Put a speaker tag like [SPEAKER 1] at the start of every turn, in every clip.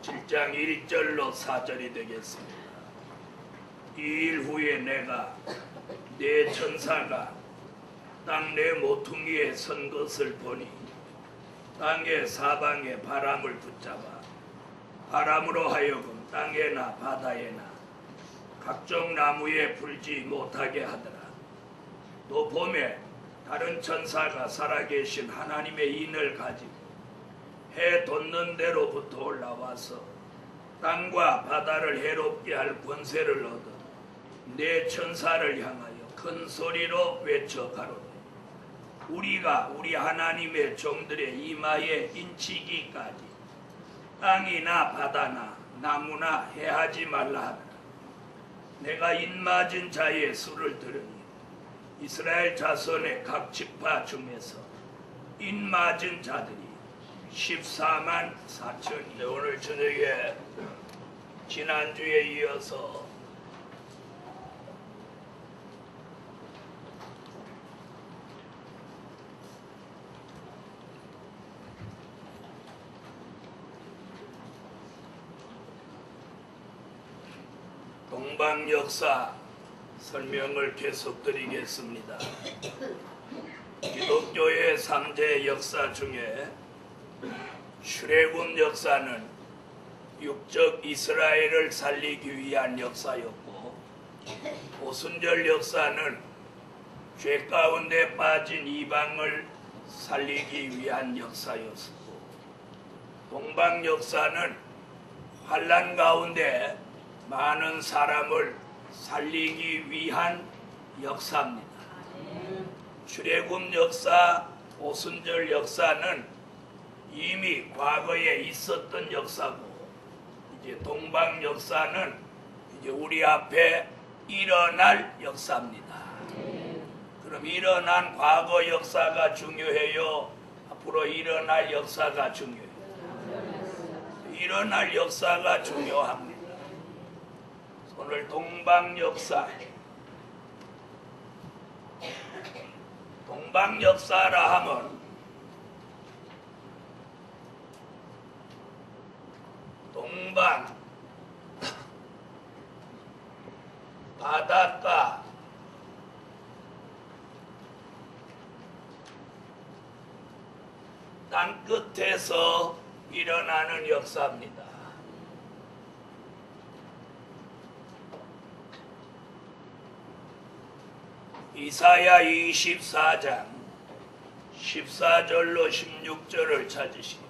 [SPEAKER 1] 7장 1절로 4절이 되겠습니다. 이 일 후에 내가 내 천사가 땅 내 모퉁이에 선 것을 보니 땅의 사방에 바람을 붙잡아 바람으로 하여금 땅에나 바다에나 각종 나무에 불지 못하게 하더라. 또 봄에 다른 천사가 살아계신 하나님의 인을 가지고 해 돋는 데로부터 올라와서 땅과 바다를 해롭게 할 권세를 얻어 내 천사를 향하여 큰 소리로 외쳐 가로되 우리가 우리 하나님의 종들의 이마에 인치기까지 땅이나 바다나 나무나 해하지 말라 하더라. 내가 인맞은 자의 수를 들으니 이스라엘 자손의 각 지파 중에서 인맞은 자들이 14만 4천이. 오늘 저녁에 지난주에 이어서 동방 역사 설명을 계속드리겠습니다. 기독교의 3대 역사 중에 출애굽 역사는 육적 이스라엘을 살리기 위한 역사였고, 오순절 역사는 죄 가운데 빠진 이방을 살리기 위한 역사였고, 동방 역사는 환난 가운데 많은 사람을 살리기 위한 역사입니다. 출애굽 역사, 오순절 역사는 이미 과거에 있었던 역사고, 이제 동방 역사는 이제 우리 앞에 일어날 역사입니다. 그럼 일어난 과거 역사가 중요해요? 앞으로 일어날 역사가 중요해요? 일어날 역사가 중요합니다. 오늘 동방 역사, 동방 역사라 하면 동방, 바닷가, 땅 끝에서 일어나는 역사입니다. 이사야 24장 14절로 16절을 찾으시오.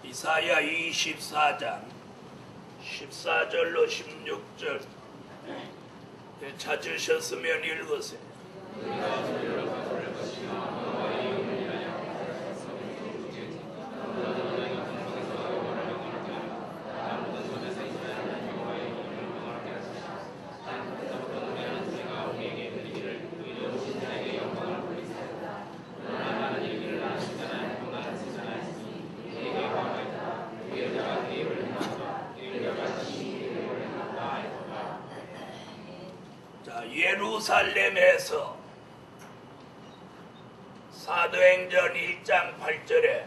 [SPEAKER 1] 이사야 24장 14절로 16절 찾으셨으면 읽으세요. 예루살렘에서 사도행전 1장 8절에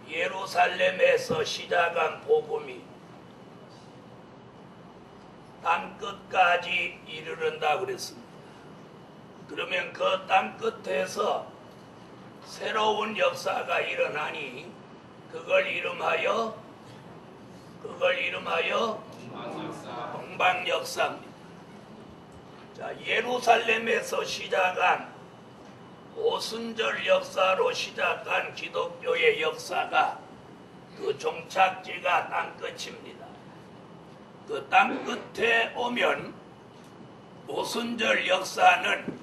[SPEAKER 1] 예루살렘에서 시작한 복음이 땅끝까지 이르른다 그랬습니다. 그러면 그 땅끝에서 새로운 역사가 일어나니 그걸 이름하여 동방 역사입니다. 자, 예루살렘에서 시작한 오순절 역사로 시작한 기독교의 역사가 그 종착지가 땅끝입니다. 그 땅끝에 오면 오순절 역사는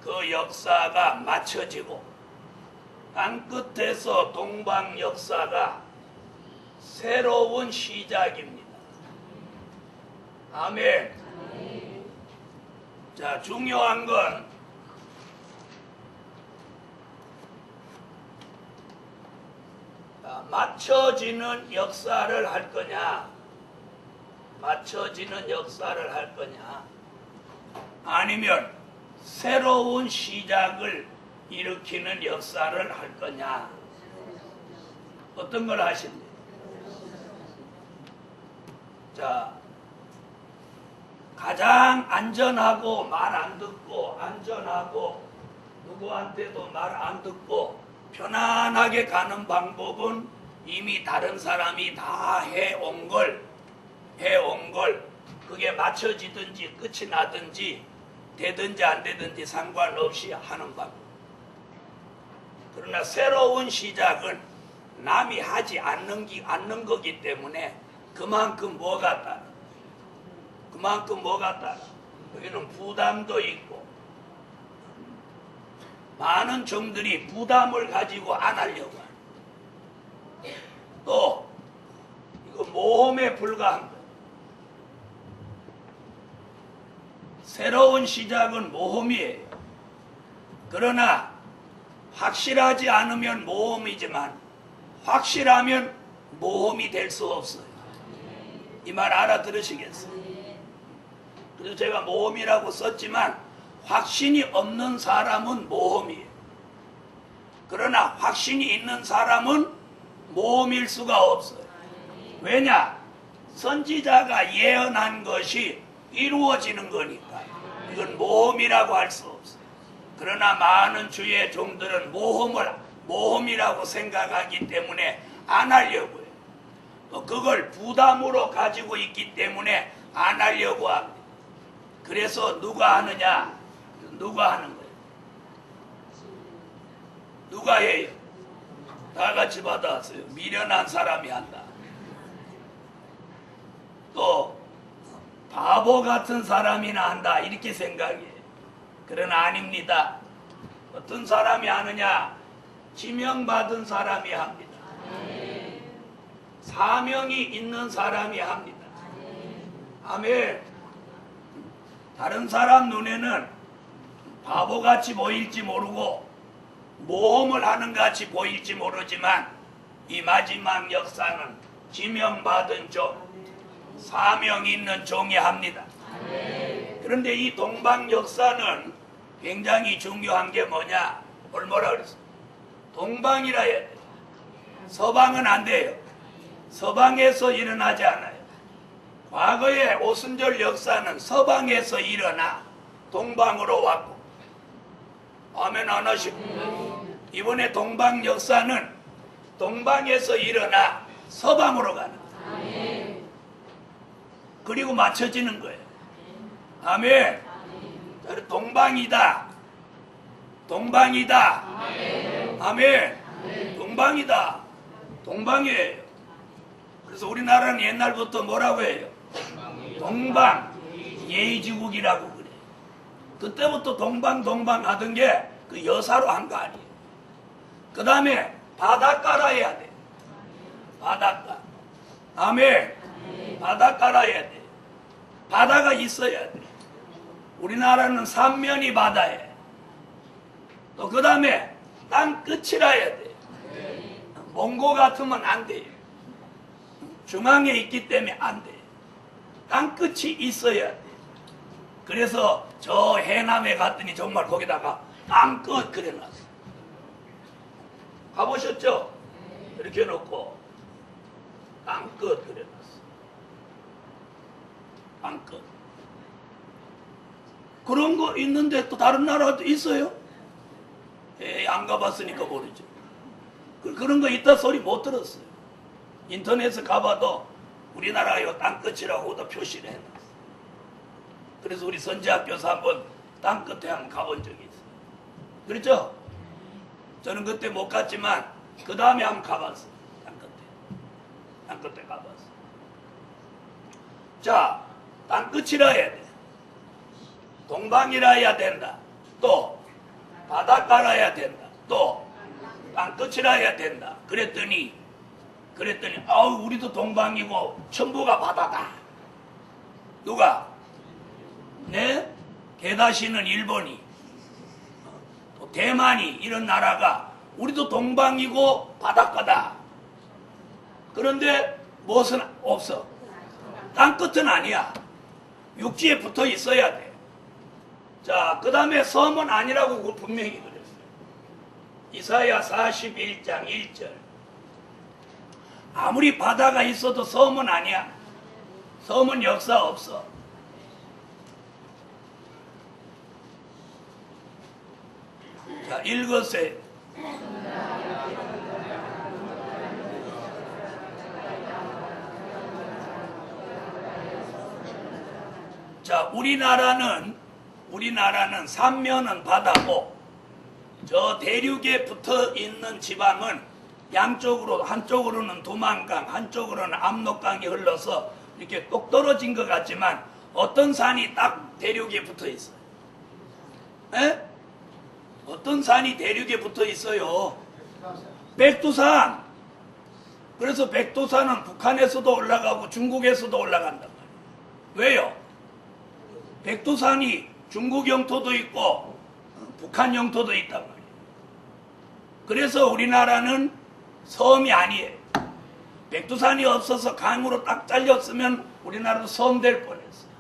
[SPEAKER 1] 그 역사가 맞춰지고 땅끝에서 동방 역사가 새로운 시작입니다. 아멘. 자, 중요한 건 맞춰지는 역사를 할 거냐, 맞춰지는 역사를 할 거냐, 아니면 새로운 시작을 일으키는 역사를 할 거냐? 어떤 걸 하십니까? 자, 가장 안전하고 말 안 듣고 안전하고 누구한테도 말 안 듣고 편안하게 가는 방법은 이미 다른 사람이 다 해온 걸 그게 맞춰지든지 끝이 나든지 되든지 안 되든지 상관없이 하는 방법. 그러나 새로운 시작은 남이 하지 않는 거기 때문에 그만큼 뭐가 따라? 여기는 부담도 있고 많은 종들이 부담을 가지고 안 하려고 해요. 또 이거 모험에 불과한 거예요. 새로운 시작은 모험이에요. 그러나 확실하지 않으면 모험이지만 확실하면 모험이 될 수 없어요. 이 말 알아들으시겠어요? 그래서 제가 모험이라고 썼지만 확신이 없는 사람은 모험이에요. 그러나 확신이 있는 사람은 모험일 수가 없어요. 왜냐? 선지자가 예언한 것이 이루어지는 거니까 이건 모험이라고 할 수 없어요. 그러나 많은 주의 종들은 모험이라고 생각하기 때문에 안 하려고 해요. 또 그걸 부담으로 가지고 있기 때문에 안 하려고 합니다. 그래서 누가 하느냐? 누가 하는 거예요? 누가 해요? 다 같이 받아왔어요. 미련한 사람이 한다. 또 바보 같은 사람이나 한다 이렇게 생각해요. 그러나 아닙니다. 어떤 사람이 하느냐? 지명받은 사람이 합니다. 사명이 있는 사람이 합니다. 아멘. 다른 사람 눈에는 바보같이 보일지 모르고 모험을 하는 같이 보일지 모르지만 이 마지막 역사는 지명받은 종, 사명 있는 종이 합니다. 그런데 이 동방 역사는 굉장히 중요한 게 뭐냐? 뭐라 그랬어? 동방이라 해야 돼. 서방은 안 돼요. 서방에서 일어나지 않아요. 과거의 오순절 역사는 서방에서 일어나 동방으로 왔고, 아멘 안 하시고, 이번에 동방 역사는 동방에서 일어나 서방으로 가는 거예요. 그리고 맞춰지는 거예요. 아멘. 동방이다. 동방이다. 아멘. 동방이다. 동방이에요. 그래서 우리나라는 옛날부터 뭐라고 해요? 동방 예의지국이라고 그래. 그때부터 동방 하던 게 그 여사로 한 거 아니에요. 그 다음에 바닷가라 해야 돼. 바닷가. 아멘. 바닷가라 해야 돼. 바다가 있어야 돼. 우리나라는 삼면이 바다에. 또 그 다음에 땅 끝이라 해야 돼. 몽고 같으면 안 돼요. 중앙에 있기 때문에 안 돼. 땅 끝이 있어야 돼. 그래서 저 해남에 갔더니 정말 거기다가 땅 끝 그려놨어. 가보셨죠? 이렇게 놓고 땅 끝 그려놨어. 땅 끝. 그런 거 있는데 또 다른 나라도 있어요? 안 가봤으니까 모르죠. 그런 거 있다 소리 못 들었어요. 인터넷에 가봐도 우리나라가 요 땅끝이라고도 표시를 해놨어. 그래서 우리 선지학교에서 한번 땅끝에 한번 가본 적이 있어요. 그렇죠? 저는 그때 못 갔지만 그 다음에 한번 가봤어요. 땅끝에 가봤어요. 자, 땅끝이라 해야 돼. 동방이라 해야 된다. 또 바닷가라 해야 된다. 또 땅끝이라 해야 된다. 그랬더니 아우 우리도 동방이고 전부가 바다다. 누가? 네? 게다시는 일본이, 또 대만이 이런 나라가 우리도 동방이고 바닷가다. 그런데 무엇은 없어? 땅끝은 아니야. 육지에 붙어 있어야 돼. 자, 자, 그 다음에 섬은 아니라고 그 분명히 그랬어요. 이사야 41장 1절. 아무리 바다가 있어도 섬은 아니야. 섬은 역사 없어. 자, 읽으세요. 자, 우리나라는 삼면은 바다고, 저 대륙에 붙어 있는 지방은 양쪽으로, 한쪽으로는 두만강, 한쪽으로는 압록강이 흘러서 이렇게 똑 떨어진 것 같지만 어떤 산이 딱 대륙에 붙어 있어요? 에? 어떤 산이 대륙에 붙어 있어요? 백두산. 그래서 백두산은 북한에서도 올라가고 중국에서도 올라간단 말이에요. 왜요? 백두산이 중국 영토도 있고 북한 영토도 있단 말이에요. 그래서 우리나라는 섬이 아니에요. 백두산이 없어서 강으로 딱 잘렸으면 우리나라도 섬 될 뻔했어요.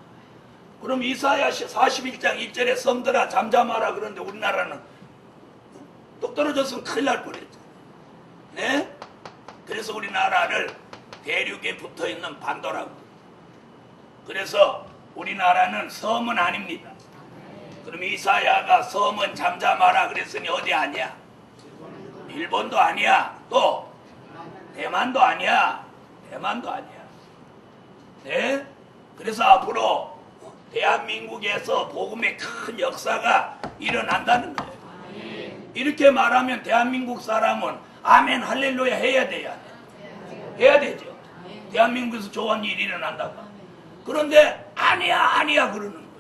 [SPEAKER 1] 그럼 이사야 41장 1절에 섬들아 잠잠하라 그러는데 우리나라는 똑 떨어졌으면 큰일 날 뻔했죠. 네? 그래서 우리나라를 대륙에 붙어있는 반도라고. 그래서 우리나라는 섬은 아닙니다. 그럼 이사야가 섬은 잠잠하라 그랬으니 어디 아니야? 일본도 아니야. 또 대만도 아니야. 대만도 아니야. 네? 그래서 앞으로 대한민국에서 복음의 큰 역사가 일어난다는 거예요. 이렇게 말하면 대한민국 사람은 아멘 할렐루야 해야 돼야 돼. 해야 되죠. 대한민국에서 좋은 일이 일어난다고. 그런데 아니야 그러는 거예요.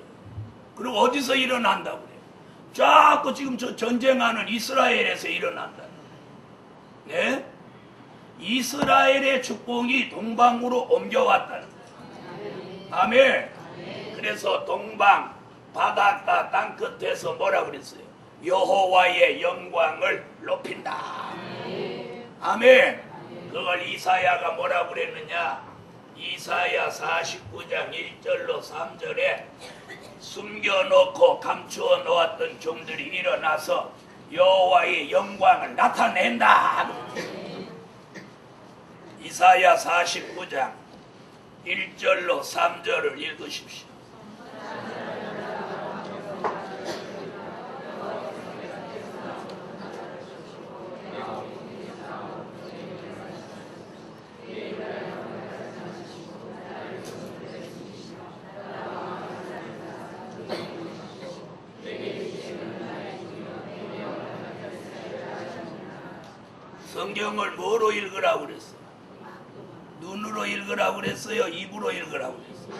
[SPEAKER 1] 그리고 어디서 일어난다고 그래요? 자꾸 지금 저 전쟁하는 이스라엘에서 일어난다. 네? 이스라엘의 축복이 동방으로 옮겨왔다는 거예요. 아멘. 그래서 동방 바닷가 땅끝에서 뭐라 그랬어요? 여호와의 영광을 높인다. 아멘. 그걸 이사야가 뭐라고 그랬느냐? 이사야 49장 1절로 3절에 숨겨놓고 감추어 놓았던 종들이 일어나서 여호와의 영광을 나타낸다. 이사야 49장 1절로 3절을 읽으십시오. 성경을 뭐로 읽으라고 그랬어요? 눈으로 읽으라고 그랬어요? 입으로 읽으라고 그랬어요?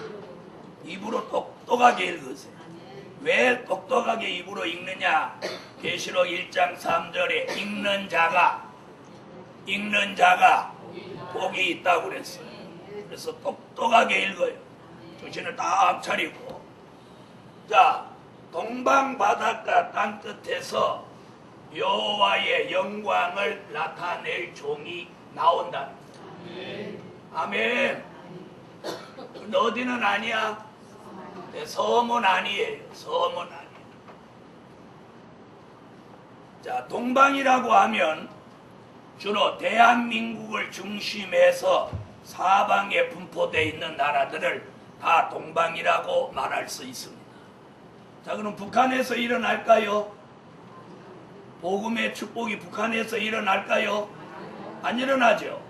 [SPEAKER 1] 입으로 똑똑하게 읽으세요. 왜 똑똑하게 입으로 읽느냐? 계시록 1장 3절에 읽는 자가 복이 있다고 그랬어요. 그래서 똑똑하게 읽어요. 정신을 딱 차리고. 자, 동방 바닷가 땅끝에서 여호와의 영광을 나타낼 종이 나온다. 아멘. 근데 어디는 아니야? 네, 섬은 아니에요. 섬은 아니에요. 자, 동방이라고 하면 주로 대한민국을 중심해서 사방에 분포되어 있는 나라들을 다 동방이라고 말할 수 있습니다. 자, 그럼 북한에서 일어날까요? 복음의 축복이 북한에서 일어날까요? 안 일어나죠.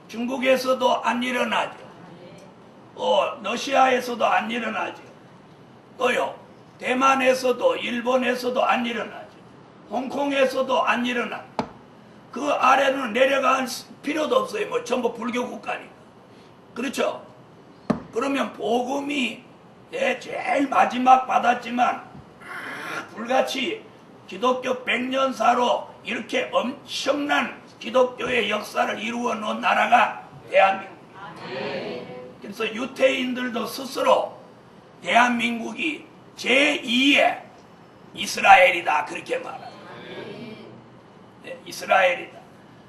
[SPEAKER 1] 중국에서도 안 일어나죠. 러시아에서도 안 일어나죠. 또요, 대만에서도 일본에서도 안 일어나죠. 홍콩에서도 안 일어나죠. 그 아래는 내려갈 필요도 없어요. 뭐 전부 불교 국가니까. 그렇죠? 그러면 복음이 제일 마지막 받았지만 불같이 기독교 100년사로 이렇게 엄청난 기독교의 역사를 이루어 놓은 나라가 대한민국입니다. 그래서 유태인들도 스스로 대한민국이 제2의 이스라엘이다 그렇게 말합니다. 네, 이스라엘이다.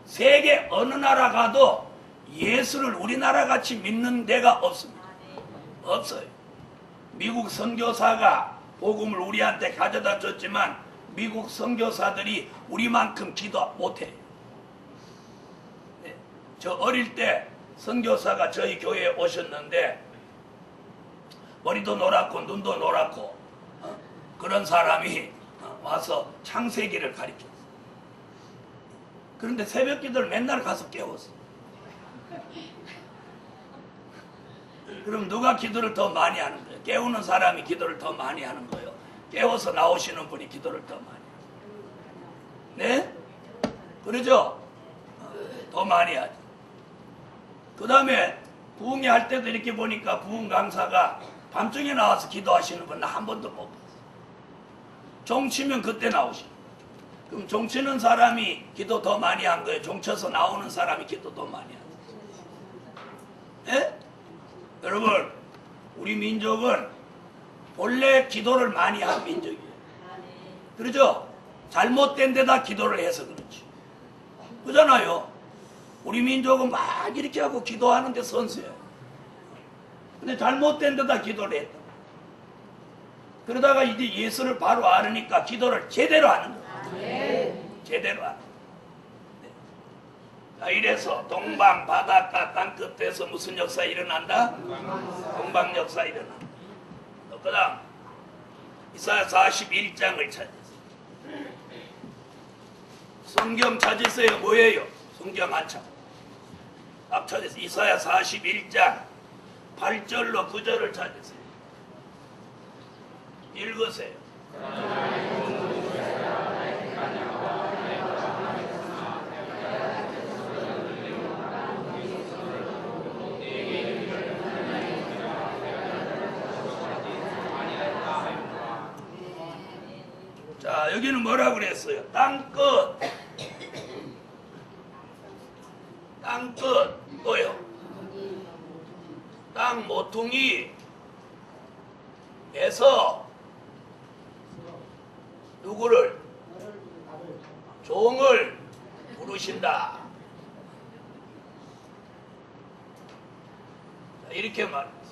[SPEAKER 1] 세계 어느 나라 가도 예수를 우리나라 같이 믿는 데가 없습니다. 없어요. 미국 선교사가 복음을 우리한테 가져다 줬지만 미국 선교사들이 우리만큼 기도 못해요. 네. 저 어릴 때 선교사가 저희 교회에 오셨는데 머리도 노랗고 눈도 노랗고 그런 사람이 와서 창세기를 가르쳤어요. 그런데 새벽 기도를 맨날 가서 깨웠어. 그럼 누가 기도를 더 많이 하는 거예요? 깨우는 사람이 기도를 더 많이 하는 거예요? 깨워서 나오시는 분이 기도를 더 많이 해요? 네? 그러죠? 더 많이 하죠. 그 다음에 부흥회 할 때도 이렇게 보니까 부흥 강사가 밤중에 나와서 기도하시는 분 나 한 번도 못 봤어. 종치면 그때 나오시는 거예요. 그럼 종치는 사람이 기도 더 많이 한 거예요? 종쳐서 나오는 사람이 기도 더 많이 한 거예요? 네? 여러분, 우리 민족은 본래 기도를 많이 한 민족이에요. 그러죠? 잘못된 데다 기도를 해서 그렇지. 그잖아요. 우리 민족은 막 이렇게 하고 기도하는데 선수예요. 근데 잘못된 데다 기도를 했다. 그러다가 이제 예수를 바로 알으니까 기도를 제대로 하는 거예요. 제대로 하는 거예요. 자, 이래서 동방 바닷가 땅끝에서 무슨 역사 일어난다? 동방 역사 일어난다. 그 다음 이사야 41장을 찾으세요. 성경 찾으세요. 뭐예요? 성경 안 찾고 딱 찾으세요. 이사야 41장 8절로 9절을 찾으세요. 읽으세요. 자, 여기는 뭐라고 그랬어요? 땅끝 뭐요? 땅 모퉁이에서 누구를? 종을 부르신다. 자, 이렇게 말합니다.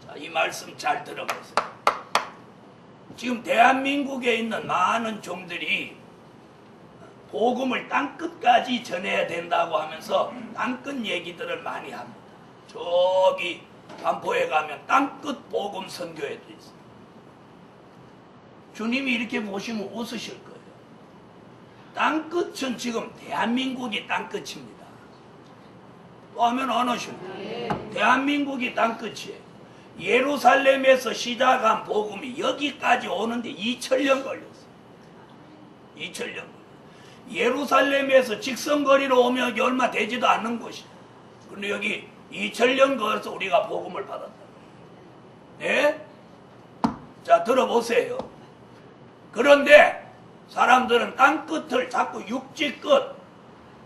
[SPEAKER 1] 자, 이 말씀 잘 들어보세요. 지금 대한민국에 있는 많은 종들이 복음을 땅끝까지 전해야 된다고 하면서 땅끝 얘기들을 많이 합니다. 저기 반포에 가면 땅끝 복음 선교회도 있어요. 주님이 이렇게 보시면 웃으실 거예요. 땅끝은 지금 대한민국이 땅끝입니다. 또 하면 안 하십니까? 대한민국이 땅끝이에요. 예루살렘에서 시작한 복음이 여기까지 오는데 2000년 걸렸어요. 2000년 걸렸어요. 예루살렘에서 직선거리로 오면 여기 얼마 되지도 않는 곳이에요. 그런데 여기 2000년 걸어서 우리가 복음을 받았다. 네? 자, 들어보세요. 그런데 사람들은 땅끝을 자꾸 육지 끝,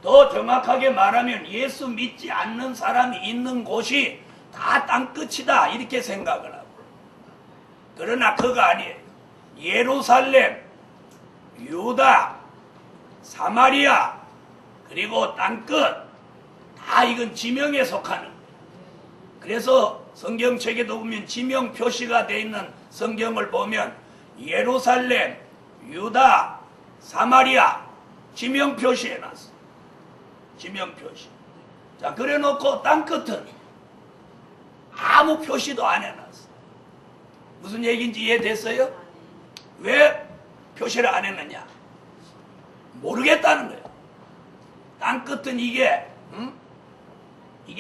[SPEAKER 1] 더 정확하게 말하면 예수 믿지 않는 사람이 있는 곳이 다 땅끝이다 이렇게 생각을 하고, 그러나 그거 아니에요. 예루살렘, 유다, 사마리아, 그리고 땅끝 다 이건 지명에 속하는 거예요. 그래서 성경책에도 보면 지명 표시가 되어 있는 성경을 보면 예루살렘, 유다, 사마리아 지명 표시해놨어. 지명 표시. 자, 그래 놓고 땅끝은 아무 표시도 안 해놨어. 무슨 얘기인지 이해됐어요? 왜 표시를 안 했느냐? 모르겠다는 거예요. 땅끝은 이게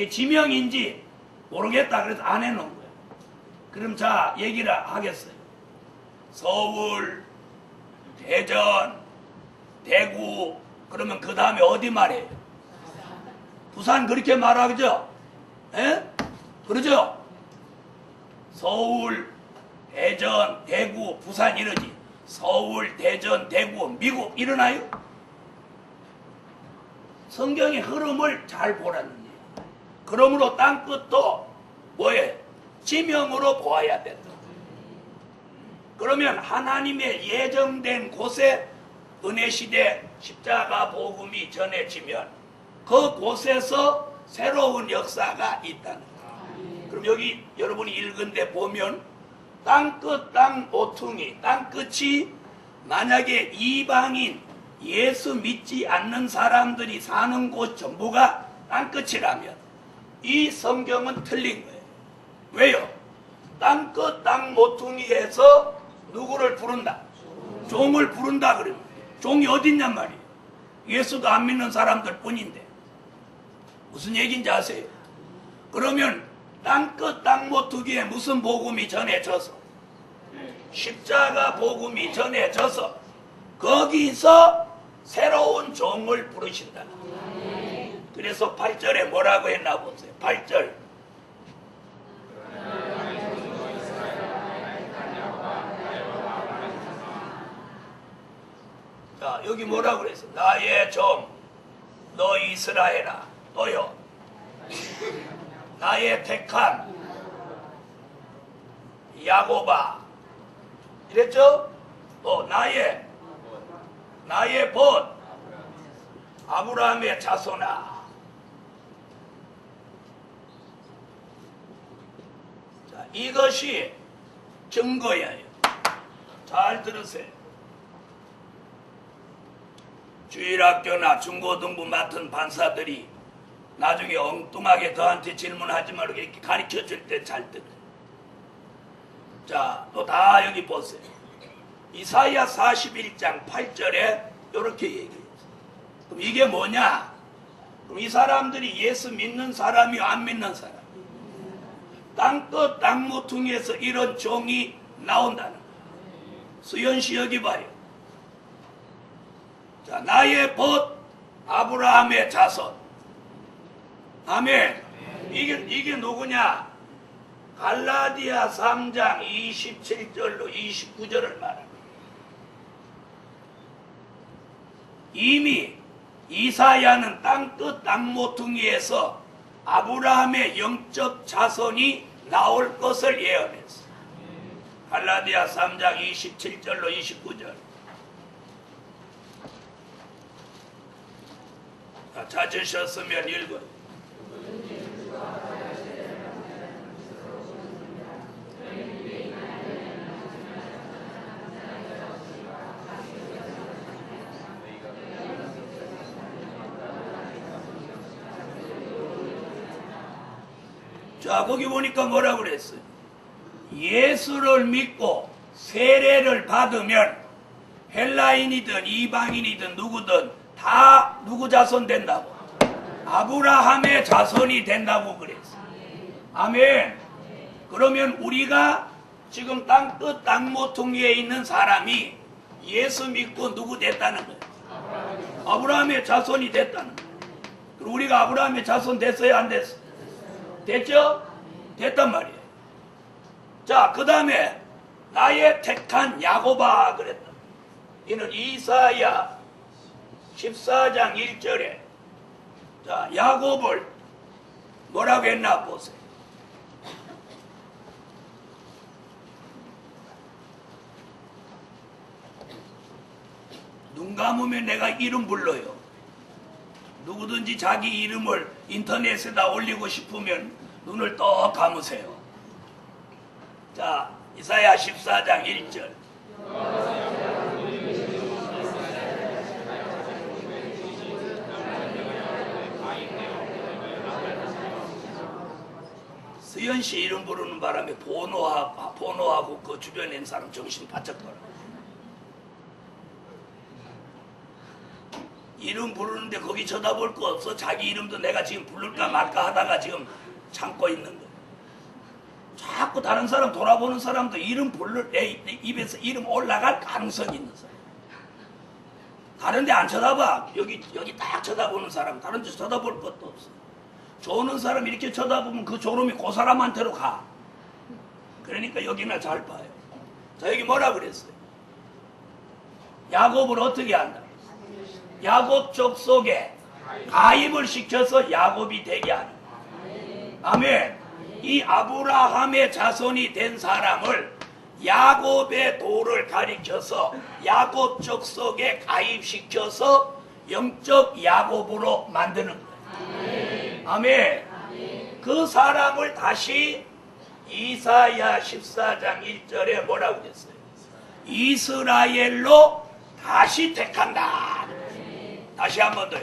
[SPEAKER 1] 지명인지 모르겠다 그래서 안 해놓은 거예요. 그럼 자, 얘기를 하겠어요. 서울, 대전, 대구, 그러면 그 다음에 어디 말해요? 부산 그렇게 말하죠? 예? 그러죠? 서울, 대전, 대구, 부산 이러지. 서울, 대전, 대구, 미국 이러나요? 성경의 흐름을 잘 보라는 얘기예요. 그러므로 땅끝도 뭐예요? 지명으로 보아야 된다. 그러면 하나님의 예정된 곳에 은혜시대 십자가 복음이 전해지면 그 곳에서 새로운 역사가 있다는 거예요. 그럼 여기 여러분이 읽은 데 보면 땅끝 땅 모퉁이, 땅끝이 만약에 이방인 예수 믿지 않는 사람들이 사는 곳 전부가 땅끝이라면 이 성경은 틀린 거예요. 왜요? 땅끝 땅 모퉁이에서 누구를 부른다? 종을 부른다 그러면 종이 어딨냔 말이에요. 예수도 안 믿는 사람들 뿐인데 무슨 얘기인지 아세요? 그러면 땅끝 땅 모퉁이에 무슨 복음이 전해져서 십자가 복음이 전해져서 거기서 새로운 종을 부르신다. 그래서 8절에 뭐라고 했나 보세요. 8절 자 여기 뭐라고 그랬어? 나의 종 너 이스라엘아 또요 나의 택한 야곱아 이랬죠? 또 나의 본 아브라함의 자손아. 자, 이것이 증거예요. 잘 들으세요. 주일학교나 중고등부 맡은 반사들이 나중에 엉뚱하게 저한테 질문하지 말고 이렇게 가르쳐 줄 때 잘 들어요. 자, 또 다 여기 보세요. 이사야 41장 8절에 이렇게 얘기해요. 그럼 이게 뭐냐? 그럼 이 사람들이 예수 믿는 사람이요, 안 믿는 사람? 땅끝 땅모퉁이에서 이런 종이 나온다는 거예요. 수연씨 여기 봐요. 자, 나의 벗 아브라함의 자손. 아멘. 이게 누구냐? 갈라디아 3장 27절로 29절을 말합니다. 이미 이사야는 땅끝 땅모퉁이에서 아브라함의 영적 자손이 나올 것을 예언했어. 갈라디아 3장 27절로 29절. 찾으셨으면 읽어요. 자, 거기 보니까 뭐라고 그랬어요? 예수를 믿고 세례를 받으면 헬라인이든 이방인이든 누구든 다 누구 자손 된다고? 아브라함의 자손이 된다고 그랬어요. 아멘. 그러면 우리가 지금 땅끝 땅모퉁이에 있는 사람이 예수 믿고 누구 됐다는 거예요? 아브라함의 자손이 됐다는 거예요. 그럼 우리가 아브라함의 자손 됐어요, 안 됐어요? 됐죠? 됐단 말이에요. 자, 그 다음에 나의 택한 야곱아 그랬다. 이는 이사야 14장 1절에 자, 야곱을 뭐라고 했나 보세요. 눈 감으면 내가 이름 불러요. 누구든지 자기 이름을 인터넷에다 올리고 싶으면 눈을 떡 감으세요. 자, 이사야 14장 1절. 수연씨 이름 부르는 바람에 보노하고 그 주변에 있는 사람 정신 바짝 돌아. 이름 부르는데 거기 쳐다볼 거 없어. 자기 이름도 내가 지금 부를까 말까 하다가 지금 참고 있는 거야. 자꾸 다른 사람 돌아보는 사람도 이름 부를 내 입에서 이름 올라갈 가능성이 있는 사람. 다른 데 안 쳐다봐. 여기 딱 쳐다보는 사람 다른 데 쳐다볼 것도 없어. 조는 사람 이렇게 쳐다보면 그 졸음이 그 사람한테로 가. 그러니까 여기나 잘 봐요. 자, 여기 뭐라 그랬어요? 야곱을 어떻게 한다? 야곱 족속에 가입을 시켜서 야곱이 되게 하는 거예요. 아멘. 이 아브라함의 자손이 된 사람을 야곱의 도를 가리켜서 야곱 족속에 가입시켜서 영적 야곱으로 만드는 거예요. 아멘. 그 사람을 다시 이사야 14장 1절에 뭐라고 했어요? 이스라엘로 다시 택한다. 다시 한 번 더.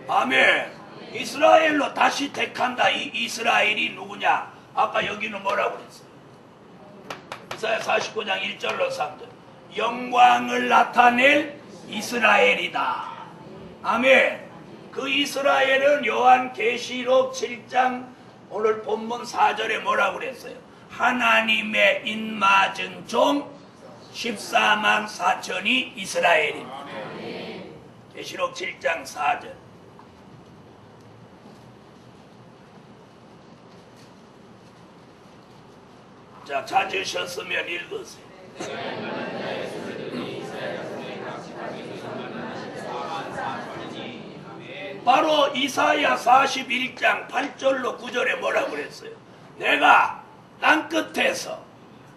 [SPEAKER 1] 아멘. 이스라엘로 다시 택한다. 이 이스라엘이 누구냐? 아까 여기는 뭐라고 그랬어요? 이사야 49장 1절로 3절. 영광을 나타낼 이스라엘이다. 아멘. 그 이스라엘은 요한계시록 7장 오늘 본문 4절에 뭐라고 그랬어요? 하나님의 인맞은 종 14만 4천이 이스라엘입니다. 계시록 7장 4절. 자, 찾으셨으면 읽으세요. 바로 이사야 41장 8절로 9절에 뭐라고 그랬어요? 내가 땅 끝에서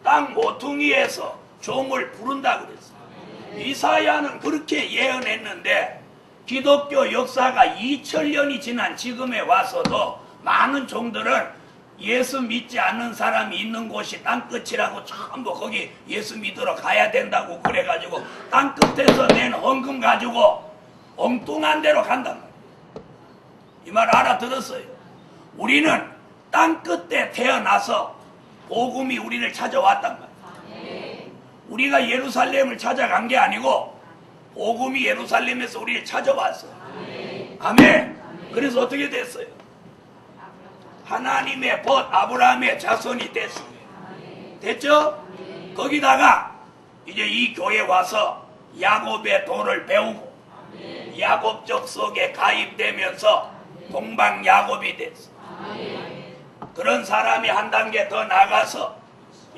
[SPEAKER 1] 땅 모퉁이에서 종을 부른다고 그랬어요. 이사야는 그렇게 예언했는데 기독교 역사가 2000년이 지난 지금에 와서도 많은 종들은 예수 믿지 않는 사람이 있는 곳이 땅끝이라고 전부 거기 예수 믿으러 가야 된다고 그래가지고 땅끝에서 낸 헌금 가지고 엉뚱한 데로 간단 말이에요. 이 말 알아들었어요? 우리는 땅끝에 태어나서 복음이 우리를 찾아왔단 말이에요. 우리가 예루살렘을 찾아간 게 아니고 복음이 예루살렘에서 우리를 찾아왔어요. 아멘. 그래서 어떻게 됐어요? 하나님의 벗 아브라함의 자손이 됐습니다. 됐죠? 거기다가 이제 이 교회 와서 야곱의 도를 배우고 야곱 족속에 가입되면서 동방 야곱이 됐어. 그런 사람이 한 단계 더 나가서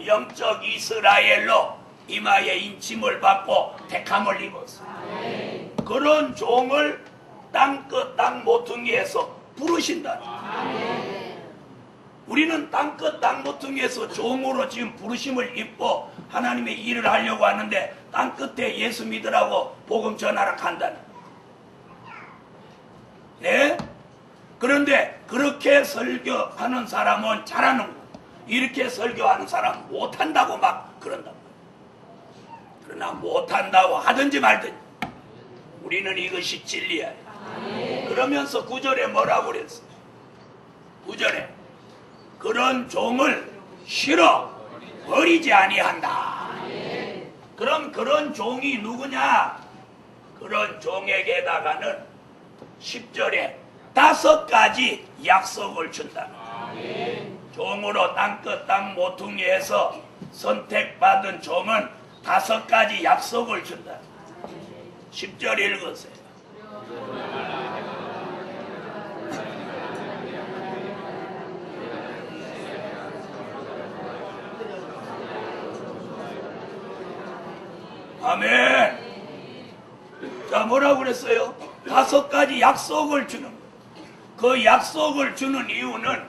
[SPEAKER 1] 영적 이스라엘로 이마에 인침을 받고 택함을 입었어. 그런 종을 땅끝 땅 모퉁이에서 부르신다. 우리는 땅끝 땅 모퉁이에서 종으로 지금 부르심을 입고 하나님의 일을 하려고 하는데 땅끝에 예수 믿으라고 복음 전하러 간다는. 네? 그런데 그렇게 설교하는 사람은 잘하는 거예요. 이렇게 설교하는 사람은 못한다고 막 그런단 말이에요. 그러나 못한다고 하든지 말든지 우리는 이것이 진리야. 그러면서 9절에 뭐라고 그랬어요? 9절에 그런 종을 싫어 버리지 아니한다. 그럼 그런 종이 누구냐? 그런 종에게다가는 10절에 5가지 약속을 준다. 종으로 땅끝 땅 모퉁이에서 선택받은 종은 5가지 약속을 준다. 10절 읽으세요. 아멘. 자, 뭐라고 그랬어요? 5가지 약속을 주는 거예요. 그 약속을 주는 이유는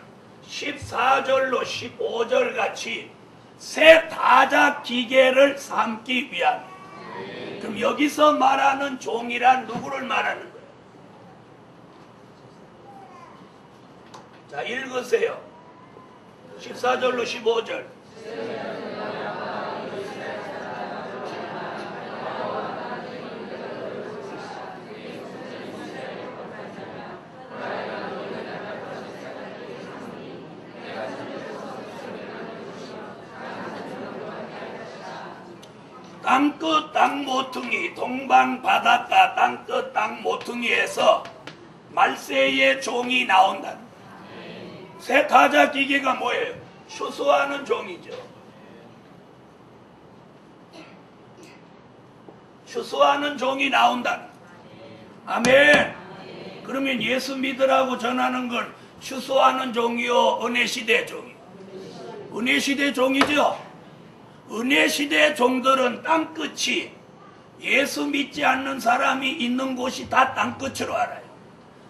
[SPEAKER 1] 14절로 15절 같이 새 타작 기계를 삼기 위함이에요. 그럼 여기서 말하는 종이란 누구를 말하는 거예요? 자, 읽으세요. 14절로 15절. 땅끝 땅 모퉁이 동방 바닷가 땅끝 땅 모퉁이에서 말세의 종이 나온다. 새 타자 기계가 뭐예요? 추수하는 종이죠. 추수하는 종이 나온다. 아멘. 그러면 예수 믿으라고 전하는 건 추수하는 종이요, 은혜시대 종이요? 은혜시대 종이죠. 은혜시대 종들은 땅끝이 예수 믿지 않는 사람이 있는 곳이 다 땅끝으로 알아요.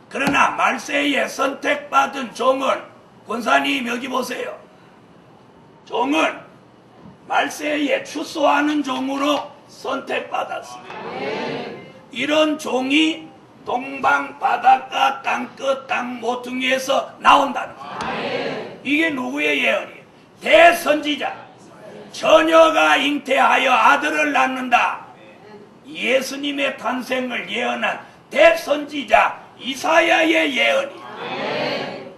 [SPEAKER 1] 그러나 말세에 선택받은 종은, 권사님 여기 보세요. 종은 말세에 추수하는 종으로 선택받았습니다. 이런 종이 동방 바닷가 땅끝 땅 모퉁이에서 나온다는 거예요. 이게 누구의 예언이에요? 대선지자. 처녀가 잉태하여 아들을 낳는다. 예수님의 탄생을 예언한 대선지자 이사야의 예언이에요.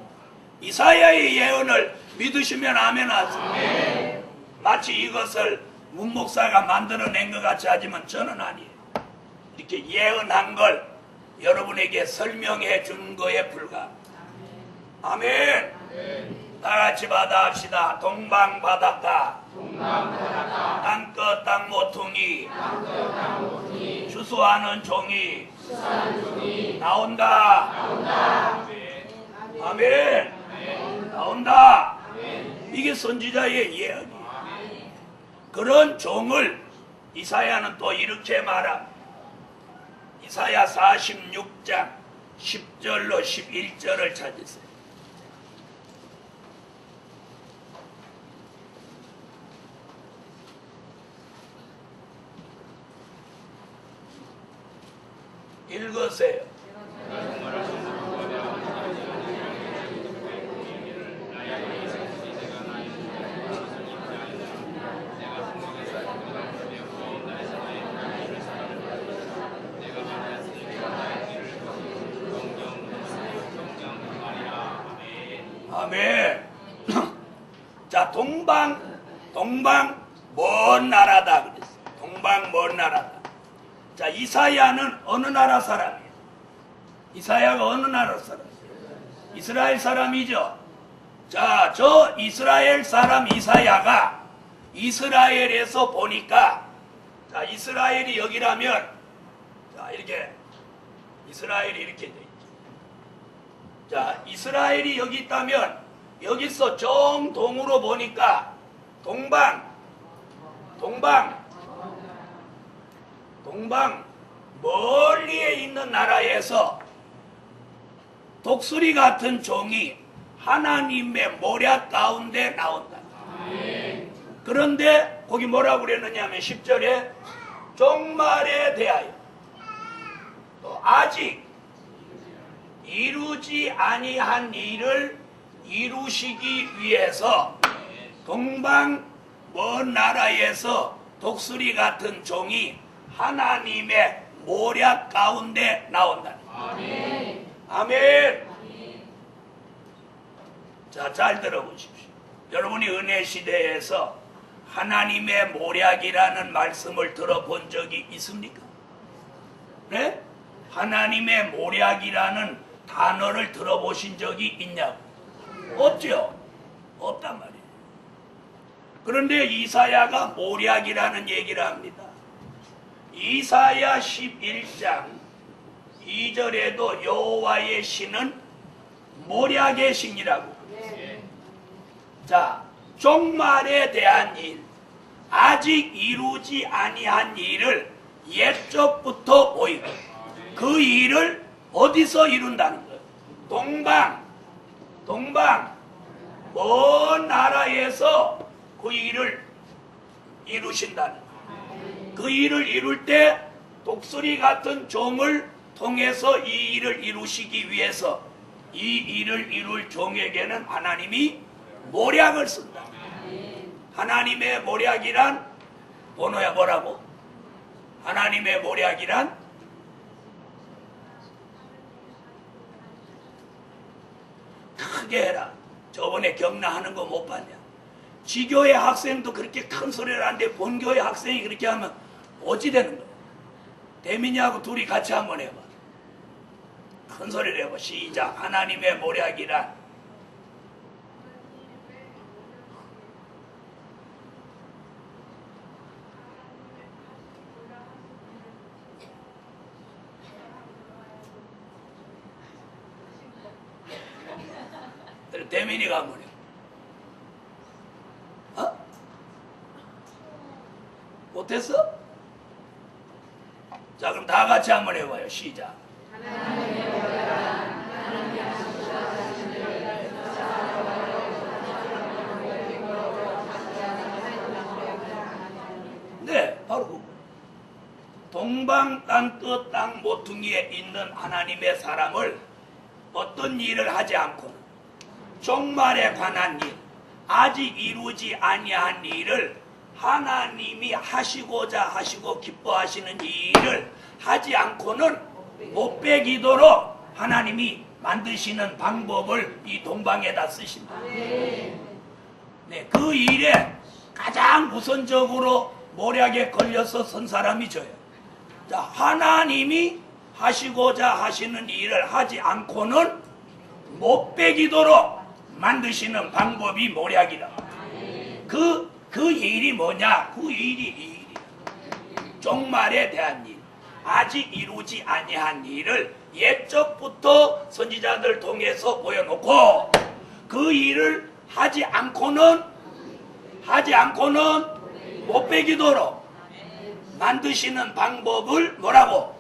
[SPEAKER 1] 이사야의 예언을 믿으시면 아멘 하세요. 마치 이것을 문목사가 만들어낸 것 같이 하지만 저는 아니에요. 이렇게 예언한 걸 여러분에게 설명해 준 거에 불과합니다. 아멘. 다같이 받아합시다. 동방 바닷가 땅끝 땅 모퉁이 주소하는 종이 나온다. 아멘. 나온다. 이게 선지자의 예언이에요. 그런 종을 이사야는 또 이렇게 말합니다. 이사야 46장 10절로 11절을 찾으세요. 읽으세요. 아멘. 자, 동방 먼 나라다 그랬어요. 동방 먼 나라다. 자, 이사야는 어느 나라 사람이에요? 이사야가 어느 나라 사람이에요? 이스라엘 사람이죠. 자, 저 이스라엘 사람 이사야가 이스라엘에서 보니까, 자, 이스라엘이 여기라면, 자, 이렇게 이스라엘이 이렇게 돼 있죠. 자, 이스라엘이 여기 있다면 여기서 정동으로 보니까 동방 멀리에 있는 나라에서 독수리 같은 종이 하나님의 모략 가운데 나온다. 그런데 거기 뭐라고 그랬느냐면 10절에 종말에 대하여 또 아직 이루지 아니한 일을 이루시기 위해서 동방 먼 나라에서 독수리 같은 종이 하나님의 모략 가운데 나온다. 아멘. 아멘. 자, 잘 들어보십시오. 여러분이 은혜 시대에서 하나님의 모략이라는 말씀을 들어본 적이 있습니까? 네? 하나님의 모략이라는 단어를 들어보신 적이 있냐고? 없죠? 없단 말이에요. 그런데 이사야가 모략이라는 얘기를 합니다. 이사야 11장 2절에도 여호와의 신은 모략의 신이라고. 자, 종말에 대한 일, 아직 이루지 아니한 일을 옛적부터 보이고 그 일을 어디서 이룬다는 거예요? 동방 먼 나라에서 그 일을 이루신다는 거예요. 그 일을 이룰 때 독수리 같은 종을 통해서 이 일을 이루시기 위해서 이 일을 이룰 종에게는 하나님이 모략을 쓴다. 하나님의 모략이란 번호야 뭐라고? 하나님의 모략이란 크게 해라. 저번에 경나하는 거 못 봤냐? 지교회 학생도 그렇게 큰 소리를 하는데 본교회 학생이 그렇게 하면 어찌 되는 거야? 대민이하고 둘이 같이 한번 해봐. 큰 소리를 해봐. 시작. 하나님의 모략이란 대민이가 한번 해. 어? 못했어? 자, 그럼 다 같이 한번 해봐요. 시작. 네, 바로 그거. 동방 땅끝 땅 모퉁이에 있는 하나님의 사람을 어떤 일을 하지 않고는 종말에 관한 일, 아직 이루지 아니한 일을 하나님이 하시고자 하시고 기뻐하시는 일을 하지 않고는 못 빼기도록 하나님이 만드시는 방법을 이 동방에다 쓰신다. 네, 그 일에 가장 우선적으로 모략에 걸려서 선 사람이 저예요. 자, 하나님이 하시고자 하시는 일을 하지 않고는 못 빼기도록 만드시는 방법이 모략이다. 그 일이 뭐냐? 그 일이 종말에 대한 일, 아직 이루지 아니한 일을 옛적부터 선지자들 통해서 보여놓고 그 일을 하지 않고는 못 빼기도록 만드시는 방법을 뭐라고?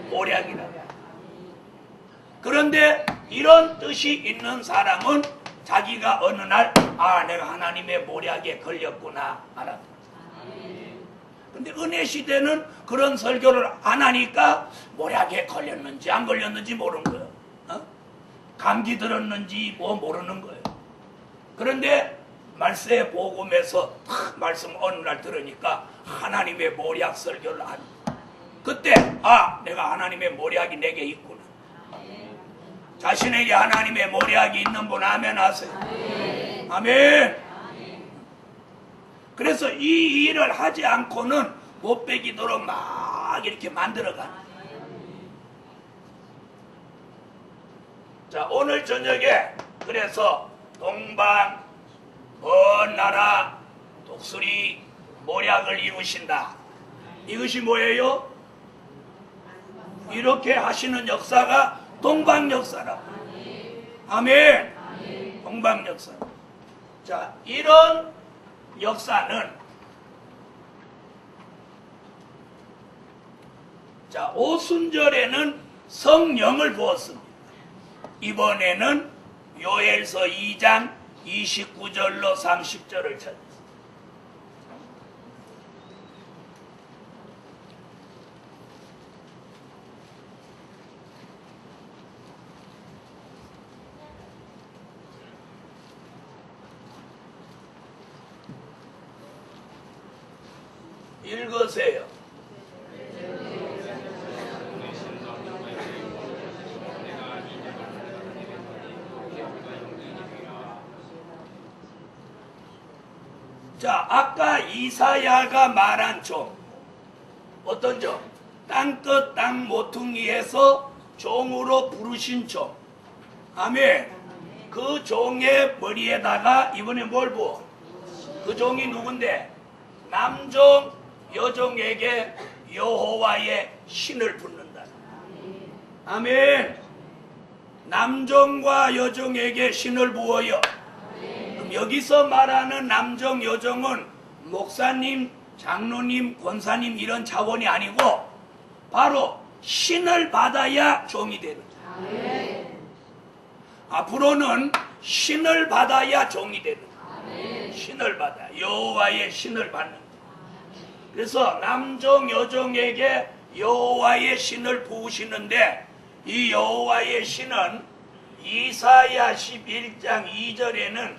[SPEAKER 1] 모략이라. 그런데 이런 뜻이 있는 사람은 자기가 어느 날 내가 하나님의 모략에 걸렸구나 알았다. 근데 은혜 시대는 그런 설교를 안 하니까 모략에 걸렸는지 안 걸렸는지 모르는 거예요. 감기 들었는지 뭐 모르는 거예요. 그런데 말세 복음에서 말씀 어느 날 들으니까 하나님의 모략 설교를 하는 그때 내가 하나님의 모략이 내게 있구나. 자신에게 하나님의 모략이 있는 분 아멘 하세요. 아멘. 그래서 이 일을 하지 않고는 못 빼기도록 막 이렇게 만들어가는. 자, 오늘 저녁에 그래서 동방 먼 나라 독수리 모략을 이루신다. 이것이 뭐예요? 이렇게 하시는 역사가 동방 역사라. 아멘. 동방 역사. 자, 이런 역사는 오순절에는 성령을 부었습니다. 이번에는 요엘서 2장 29절로 30절을 찾았습니다. 읽으세요. 자, 아까 이사야가 말한 종, 어떤 종? 땅끝 땅 모퉁이에서 종으로 부르신 종. 아멘. 그 종의 머리에다가 이번에 뭘 부어? 그 종이 누군데? 남종 여종에게 여호와의 신을 붓는다. 아멘. 남종과 여종에게 신을 부어요. 그럼 여기서 말하는 남종 여종은 목사님, 장로님, 권사님 이런 차원이 아니고 바로 신을 받아야 종이 되는 거예요. 앞으로는 신을 받아야 종이 되는 거예요. 신을 받아 여호와의 신을 받는 거예요. 그래서 남종 여종에게 여호와의 신을 부으시는데 이 여호와의 신은 이사야 11장 2절에는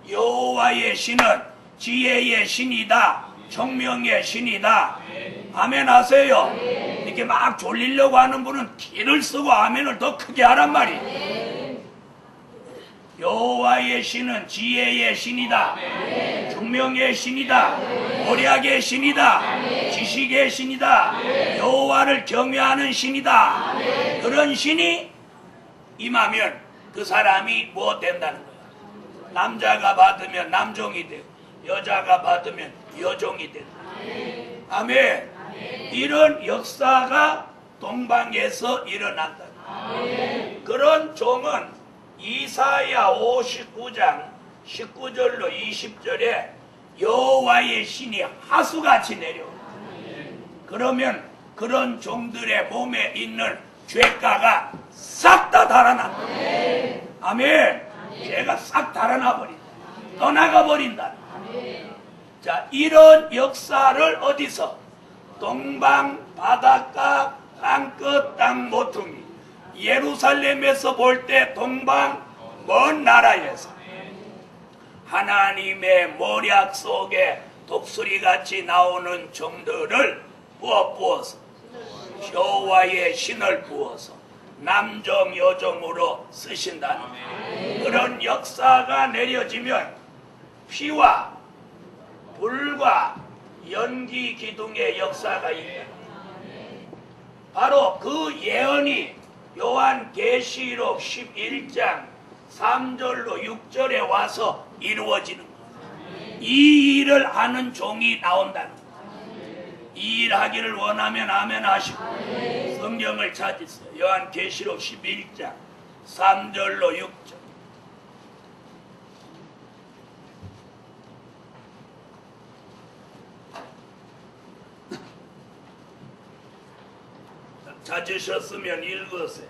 [SPEAKER 1] 여호와의 신은 지혜의 신이다, 총명의 신이다. 아멘 하세요. 이렇게 막 졸리려고 하는 분은 기를 쓰고 아멘을 더 크게 하란 말이에요. 여호와의 신은 지혜의 신이다, 총명의 신이다, 모략의 신이다, 지식의 신이다, 여호와를 경외하는 신이다. 그런 신이 임하면 그 사람이 무엇 된다는 거야? 남자가 받으면 남종이 되고 여자가 받으면 여종이 된다. 아멘. 이런 역사가 동방에서 일어난다. 그런 종은 이사야 59장 19절로 20절에 여호와의 신이 하수같이 내려온다. 그러면 그런 종들의 몸에 있는 죄가가 싹 다 달아난다. 아멘. 죄가 싹 달아나 버린다. 떠나가 버린다. 자, 이런 역사를 어디서? 동방 바닷가 땅끝 땅 모퉁이 예루살렘에서 볼 때 동방 먼 나라에서 하나님의 머리약 속에 독수리같이 나오는 종들을 부어서 여호와의 신을 부어서 남종 여종으로 쓰신다는 그런 역사가 내려지면 피와 불과 연기 기둥의 역사가 있다. 바로 그 예언이 요한계시록 11장 3절로 6절에 와서 이루어지는 거예요. 이 일을 하는 종이 나온다는 거예요. 이 일 하기를 원하면 아멘 하시고 성경을 찾으세요. 요한계시록 11장 3절로 6절. 찾으셨으면 읽으세요.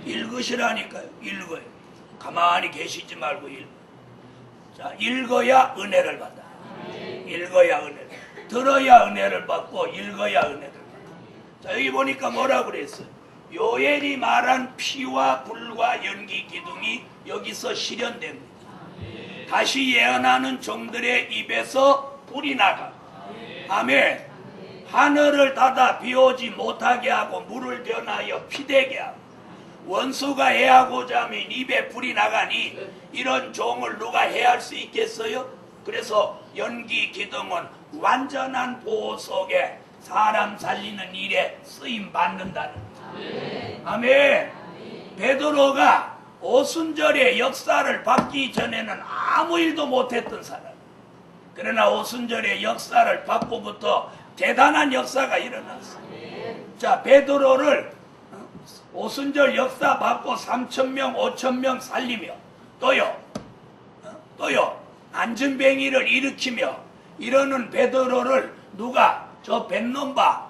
[SPEAKER 1] 읽으시라니까요. 읽어요. 가만히 계시지 말고 읽어. 자, 읽어야 은혜를 받아. 읽어야 은혜를. 들어야 은혜를 받고 읽어야 은혜를 받아. 자, 여기 보니까 뭐라고 그랬어요? 요엘이 말한 피와 불과 연기 기둥이 여기서 실현됩니다. 다시 예언하는 종들의 입에서 불이 나가. 아멘. 하늘을 닫아 비오지 못하게 하고 물을 변하여 피되게 하고 원수가 해하고자 하면 입에 불이 나가니 이런 종을 누가 해할 수 있겠어요? 그래서 연기 기둥은 완전한 보호 속에 사람 살리는 일에 쓰임 받는다는 거예요. 아멘. 베드로가 오순절의 역사를 받기 전에는 아무 일도 못했던 사람. 그러나 오순절의 역사를 받고부터 대단한 역사가 일어났어요. 자, 베드로를 오순절 역사 받고 3,000명, 5,000명 살리며 또요 안전뱅이를 일으키며 이러는 베드로를 누가 저 뱃놈 봐,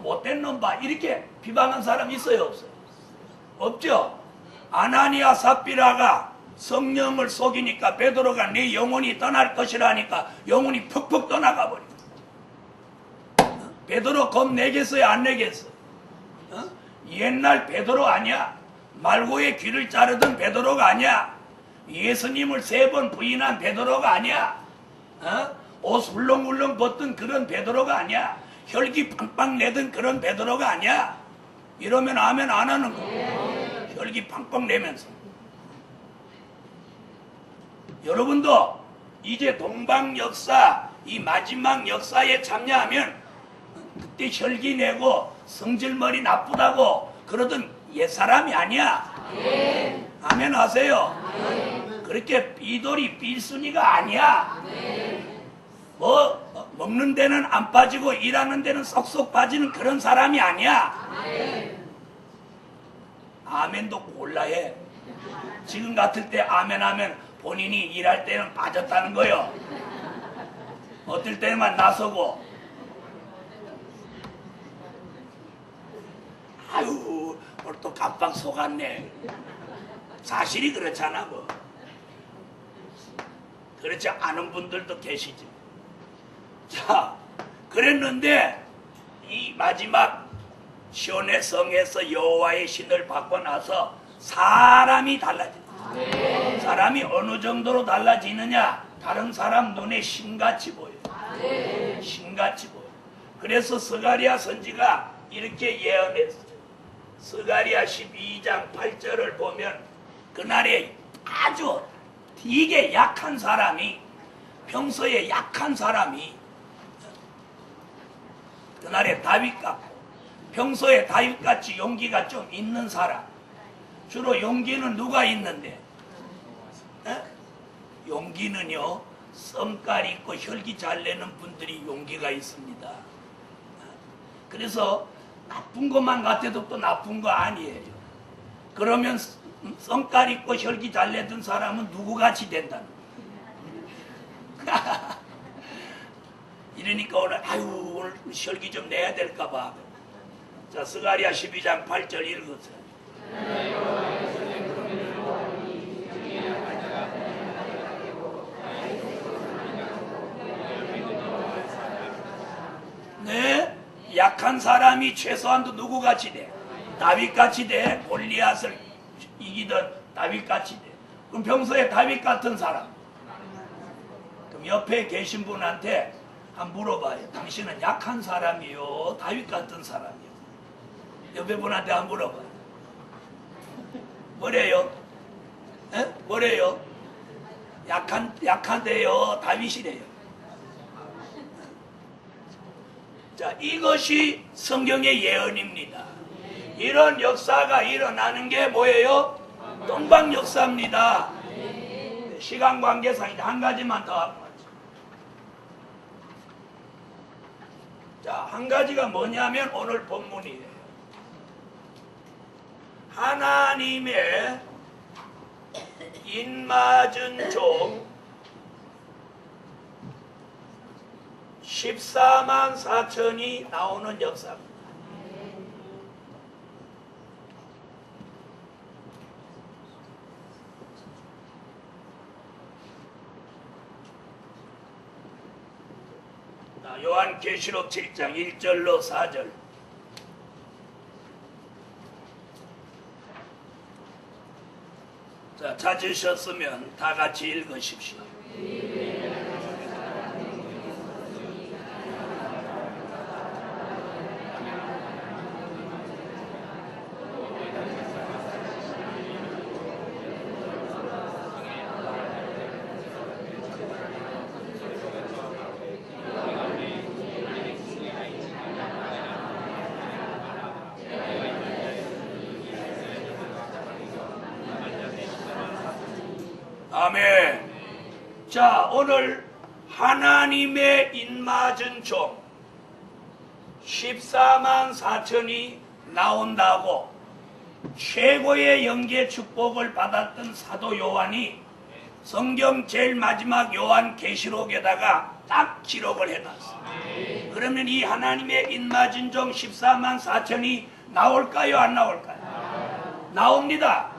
[SPEAKER 1] 못된 놈 봐 이렇게 비방한 사람 있어요, 없어요? 없죠. 아나니아 삽비라가 성령을 속이니까 베드로가 네 영혼이 떠날 것이라니까 영혼이 푹푹 떠나가 버려. 베드로 겁 내겠어요, 안 내겠어요? 옛날 베드로 아니야. 말고의 귀를 자르던 베드로가 아니야. 예수님을 3번 부인한 베드로가 아니야. 옷 울렁울렁 벗던 그런 베드로가 아니야. 혈기 팡팡 내던 그런 베드로가 아니야. 이러면 아멘 안 하는 거야. 혈기 팡팡 내면서. 여러분도 이제 동방 역사, 이 마지막 역사에 참여하면 그때 혈기 내고 성질머리 나쁘다고 그러던 옛사람이 아니야. 아멘 하세요. 그렇게 삐돌이 삐순이가 아니야. 뭐 먹는 데는 안 빠지고 일하는 데는 쏙쏙 빠지는 그런 사람이 아니야. 아멘도 골라해. 지금 같을 때 아멘 하면 본인이 일할 때는 빠졌다는 거요. 어떨 때만 나서고 아유 오늘 또 깜빡 속았네. 사실이 그렇잖아 뭐. 그렇지 않은 분들도 계시지. 자, 그랬는데 이 마지막 시온의 성에서 여호와의 신을 받고 나서 사람이 달라진다. 사람이 어느 정도로 달라지느냐? 다른 사람 눈에 신같이 보여. 신같이 보여. 그래서 스가랴 선지가 이렇게 예언했어. 스가랴 12장 8절을 보면 그날에 아주 되게 약한 사람이, 평소에 약한 사람이 그날에 다윗 같고 평소에 다윗같이 용기가 좀 있는 사람. 주로 용기는 누가 있는데? 용기는요 썸깔 있고 혈기 잘 내는 분들이 용기가 있습니다. 그래서 나쁜 것만 같아도 또 나쁜 거 아니에요. 그러면 성깔 있고 혈기 잘 내던 사람은 누구같이 된다는 거예요. 이러니까 오늘 아유 오늘 혈기 좀 내야 될까 봐. 자, 스가랴 12장 8절 읽으세요. 네, 약한 사람이 최소한도 누구같이 돼? 다윗같이 돼. 골리앗을 이기던 다윗같이 돼. 그럼 평소에 다윗 같은 사람, 그럼 옆에 계신 분한테 한번 물어봐요. 당신은 약한 사람이요, 다윗 같은 사람이요? 옆에 분한테 한번 물어봐요. 뭐래요? 에? 뭐래요? 약한데요, 다윗이래요. 자, 이것이 성경의 예언입니다. 이런 역사가 일어나는 게 뭐예요? 동방 역사입니다. 시간 관계상 이제 한 가지만 더 하고 하죠. 자, 한 가지가 뭐냐면 오늘 본문이에요. 하나님의 인맞은 종 14만 4천이 나오는 역사입니다. 요한계시록 7장 1절로 4절. 자, 찾으셨으면 다 같이 읽으십시오. 아멘. 자, 오늘 하나님의 인맞은 종 14만 4천이 나온다고 최고의 영계 축복을 받았던 사도 요한이 성경 제일 마지막 요한계시록에다가 딱 기록을 해놨어요. 그러면 이 하나님의 인맞은 종 14만 4천이 나올까요, 안 나올까요? 나옵니다.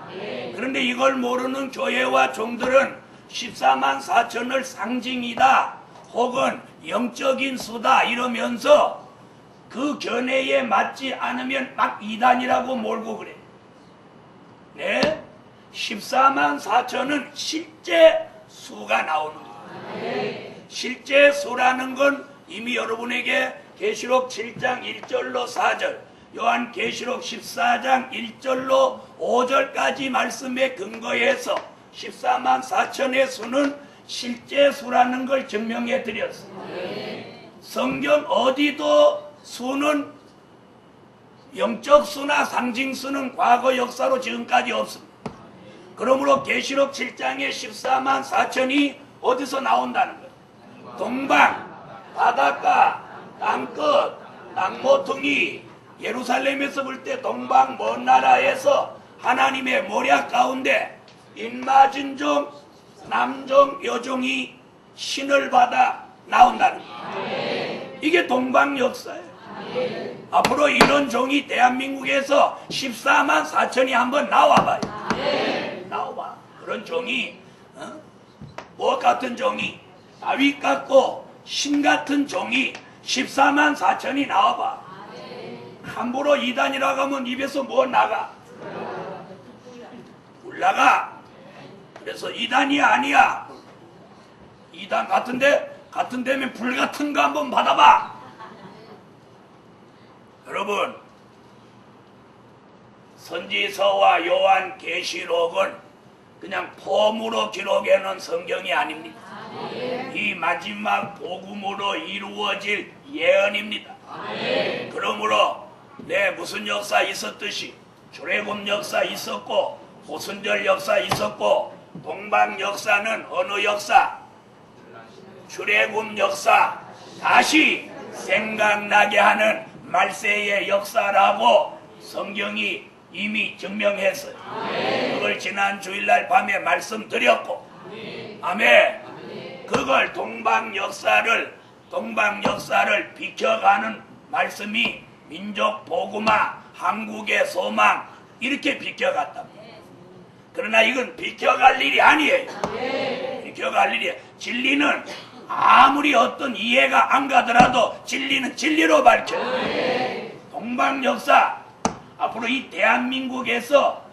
[SPEAKER 1] 그런데 이걸 모르는 교회와 종들은 14만 4천을 상징이다 혹은 영적인 수다 이러면서 그 견해에 맞지 않으면 막 이단이라고 몰고 그래. 네, 14만 4천은 실제 수가 나오는 거예요. 실제 수라는 건 이미 여러분에게 계시록 7장 1절로 4절, 요한계시록 14장 1절로 5절까지 말씀에 근거해서 14만 4천의 수는 실제 수라는 걸 증명해 드렸습니다. 성경 어디도 수는 영적 수나 상징 수는 과거 역사로 지금까지 없습니다. 그러므로 계시록 7장의 14만 4천이 어디서 나온다는 거예요? 동방, 바닷가, 땅끝, 땅모퉁이, 예루살렘에서 볼 때 동방 먼 나라에서 하나님의 모략 가운데 인맞은 종, 남종, 여종이 신을 받아 나온다는 거예요. 이게 동방 역사예요. 앞으로 이런 종이 대한민국에서 14만 4천이 한번 나와봐요. 나와봐. 그런 종이 뭐 같은 종이, 다윗 같고 신 같은 종이 14만 4천이 나와봐. 함부로 이단이라고 하면 입에서 뭐 나가? 올라가. 그래서 이단이 아니야. 이단 같은 데면 불 같은 거 한번 받아봐. 여러분, 선지서와 요한계시록은 그냥 폼으로 기록해 놓은 성경이 아닙니다. 이 마지막 복음으로 이루어질 예언입니다. 그러므로 무슨 역사 있었듯이 출애굽 역사 있었고 오순절 역사 있었고 동방 역사는 어느 역사? 출애굽 역사 다시 생각나게 하는 말세의 역사라고 성경이 이미 증명했어요. 그걸 지난 주일날 밤에 말씀드렸고, 아멘. 그걸 동방 역사를 비켜가는 말씀이 민족 복음화, 한국의 소망 이렇게 비켜갔다. 그러나 이건 비켜갈 일이 아니에요. 비켜갈 일이에요. 진리는 아무리 어떤 이해가 안 가더라도 진리는 진리로 밝혀요. 동방 역사, 앞으로 이 대한민국에서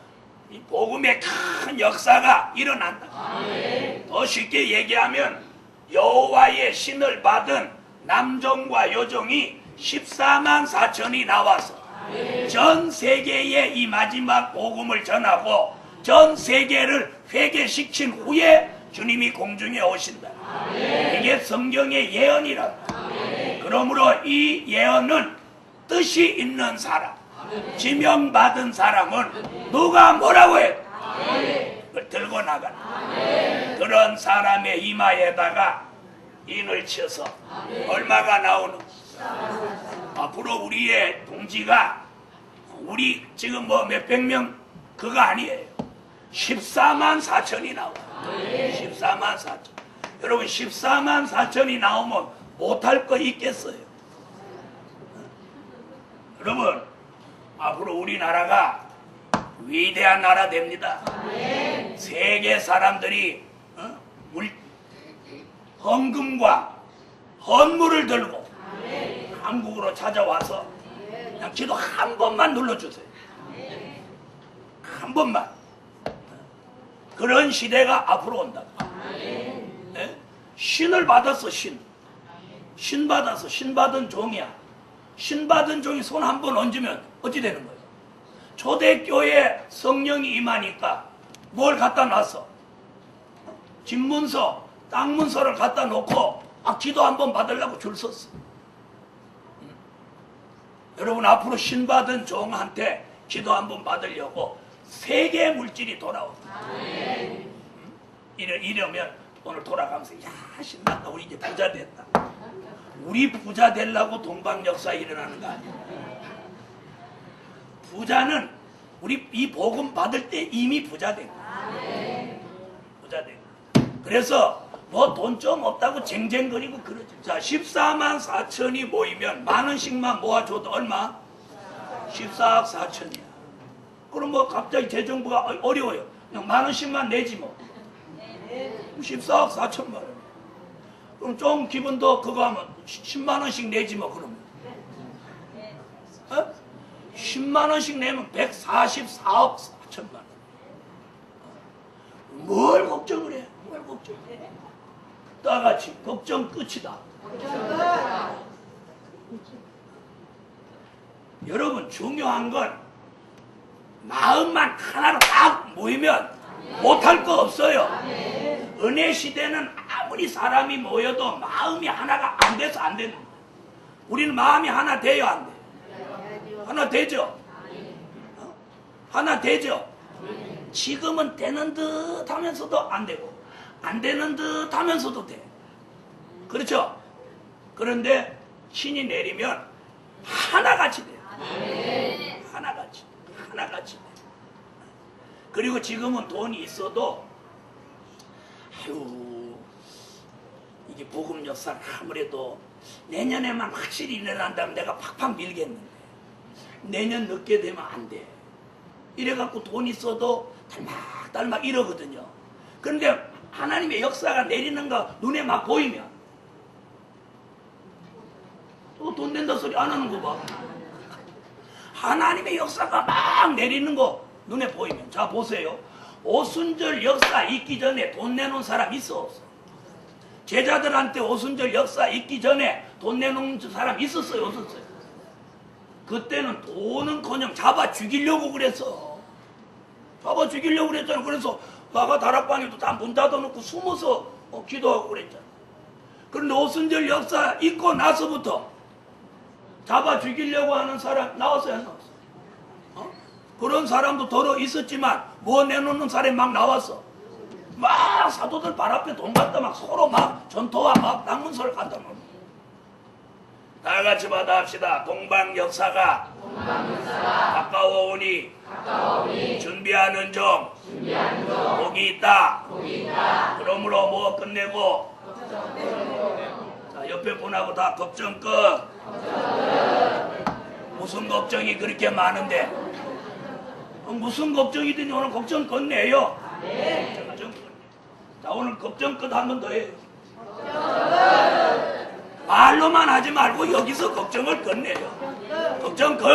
[SPEAKER 1] 이 복음의 큰 역사가 일어난다. 더 쉽게 얘기하면 여호와의 신을 받은 남종과 여종이 14만 4천이 나와서 전 세계에 이 마지막 복음을 전하고 전 세계를 회개시킨 후에 주님이 공중에 오신다. 이게 성경의 예언이라. 그러므로 이 예언은 뜻이 있는 사람, 지명받은 사람은 누가 뭐라고 해? 그걸 들고 나가는 그런 사람의 이마에다가 인을 쳐서 얼마가 나오는? 앞으로 우리의 동지가 우리 지금 뭐 몇백 명 그거 아니에요. 14만 4천이 나와. 14만 4천. 여러분 14만 4천이 나오면 못할 거 있겠어요? 여러분 앞으로 우리나라가 위대한 나라 됩니다. 세계 사람들이 헌금과 헌물을 들고 한국으로 찾아와서 그냥 기도 한 번만 눌러주세요. 한 번만. 그런 시대가 앞으로 온다. 네? 신을 받았어. 신 받았어. 신 받은 종이야. 신 받은 종이 손 한 번 얹으면 어찌 되는 거예요? 초대교회 성령이 임하니까 뭘 갖다 놨어? 집문서, 땅문서를 갖다 놓고 기도 한 번 받으려고 줄 섰어. 여러분 앞으로 신 받은 종한테 기도 한 번 받으려고 세계 물질이 돌아온다. 이러면 오늘 돌아가면서 야 신난다. 우리 이제 부자 됐다. 우리 부자 되려고 동방 역사 일어나는 거 아니야. 부자는 우리 이 복음 받을 때 이미 부자 된 거야. 부자 된 거야. 그래서 뭐 돈 좀 없다고 쟁쟁거리고 그러지. 자 14만 4천이 모이면 만 원씩만 모아줘도 얼마? 14억 4천이야. 그럼 뭐 갑자기 재정부가 어려워요. 그냥 만 원씩만 내지 뭐. 14억 4천만 원. 그럼 좀 기분도 그거 하면 10만 원씩 내지 뭐 그러면. 10만 원씩 내면 144억 4천만 원. 뭘 걱정을 해? 뭘 걱정해? 다같이 걱정 끝이다. 여러분 중요한 건 마음만 하나로 딱 모이면 못할 거 없어요. 은혜 시대는 아무리 사람이 모여도 마음이 하나가 안 돼서 안 되는 거예요. 우리는 마음이 하나 돼요, 안 돼? 하나 되죠? 하나 되죠? 지금은 되는 듯 하면서도 안 되고 안 되는 듯 하면서도 돼. 그렇죠? 그런데 신이 내리면 하나같이 돼요. 하나같이 돼. 그리고 지금은 돈이 있어도 아유 이게 복음 역사를 아무래도 내년에만 확실히 일어난다면 내가 팍팍 밀겠는데 내년 늦게 되면 안 돼. 이래갖고 돈 있어도 달막 이러거든요. 그런데 하나님의 역사가 내리는 거 눈에 막 보이면 또 돈 낸다 소리 안 하는 거 봐. 하나님의 역사가 막 내리는 거 눈에 보이면. 자 보세요. 오순절 역사 있기 전에 돈 내놓은 사람 있어 없어? 제자들한테 오순절 역사 있기 전에 돈 내놓은 사람 있었어요 없었어요? 그때는 돈은커녕 잡아 죽이려고 그랬어. 잡아 죽이려고 그랬잖아. 그래서 나가 다락방에도 다 문 닫아놓고 숨어서 기도하고 그랬잖아. 그런데 오순절 역사 있고 나서부터 잡아 죽이려고 하는 사람 나왔어요 안 나왔어? 그런 사람도 더러 있었지만 뭐 내놓는 사람이 막 나왔어. 막 사도들 발 앞에 돈 갖다 막 서로 막 전토와 막 낭문서를 갖다 놓는. 다 같이 받아합시다. 동방 역사가 가까워오니 준비하는 중 복이 있다. 그러므로 뭐 끝내고 자, 옆에 분하고 다 걱정 끝. 무슨 걱정이 그렇게 많은데 무슨 걱정이든지 오늘 걱정 끝내요. 걱정 끝. 자, 오늘 걱정 끝 한 번 더 해요. 말로만 하지 말고 여기서 걱정을 끝내요. 걱정 끝.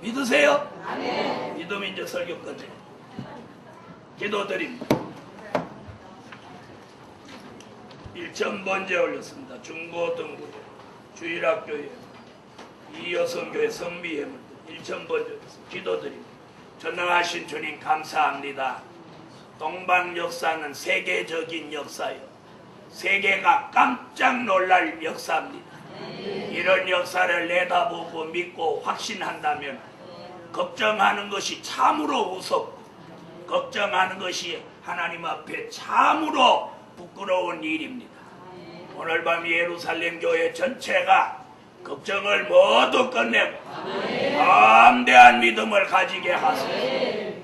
[SPEAKER 1] 믿으세요? 믿으면 이제 설교 끝내. 기도드립니다. 1,000번째 올렸습니다. 중고등부 주일학교에 이여성교회 선비예물 1,000번째 올렸습니다. 기도드립니다. 전능하신 주님 감사합니다. 동방 역사는 세계적인 역사요. 세계가 깜짝 놀랄 역사입니다. 이런 역사를 내다보고 믿고 확신한다면 걱정하는 것이 참으로 무섭고 걱정하는 것이 하나님 앞에 참으로 부끄러운 일입니다. 오늘 밤 예루살렘 교회 전체가 걱정을 모두 끝내고 담대한 믿음을 가지게 하소서.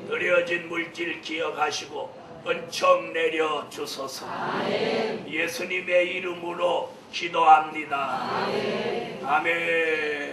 [SPEAKER 1] 드려진 물질 기억하시고 은총 내려 주소서. 예수님의 이름으로 기도합니다. 아멘.